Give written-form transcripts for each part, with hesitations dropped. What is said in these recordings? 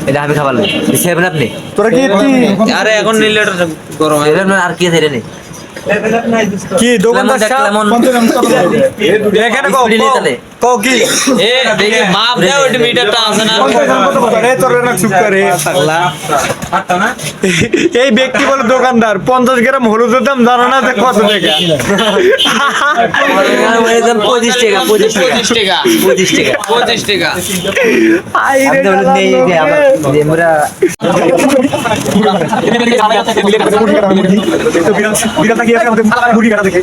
এটা আমি খাবার দিচ্ছেন আপনি তোরা কি আরে এখন নিলে গরম আর কি আছে রে কি দোকানদার এখানে কও কি এ দেখি মাপ দাও ওই মিটারটা আছে না আরে তোর না চুপ করে পাগলা এই ব্যক্তি বলে দোকানদার 50 গ্রাম হলুদের দাম জানো না যে কত টাকা 25 টাকা 25 টাকা 25 টাকা 25 টাকা আইরে নেই যে আমরা তো বিরাট কি আছে আমাদের মুড়ি কাটা দেখে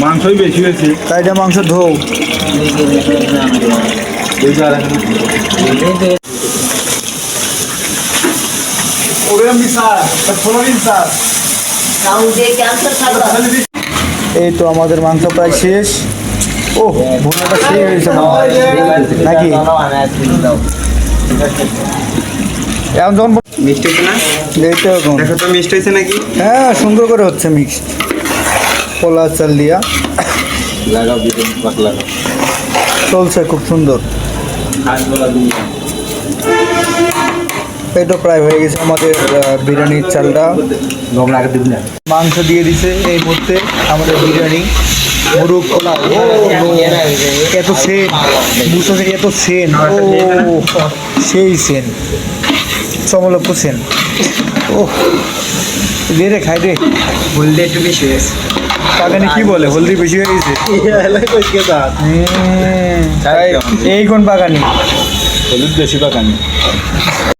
মাংসই বেশি হয়েছে তাই এটা মাংস ধোও এই তো আমাদের মাংস প্রায় শেষ ও ভুনাটা শেষ হয়েছে নাকি এখন যখন মিষ্টি হচ্ছে না এইটা দেখো তো মিষ্টি হয়েছে নাকি হ্যাঁ সুন্দর করে হচ্ছে মিক্সড পোলা চাল দিয়া লাগাও বিরিয়ানি পাক লাগাও চলছে খুব সুন্দর এটা প্রায় হয়ে গেছে আমাদের বিরিয়ানির চালটা মাংস দিয়ে দিছে এই মুহূর্তে আমাদের বিরিয়ানি মুরগ পোলাও এত সেন বুঝতে থেকে এত সেন ও সেই সেন চমলক্ষ সেন ও দে রে খাই রে হলদি একটু বেশি হয়েছে বাগানে কি বলে হলদি বেশি হয়ে গেছে এই কোন বাগানি হলুদ বেশি পাকানি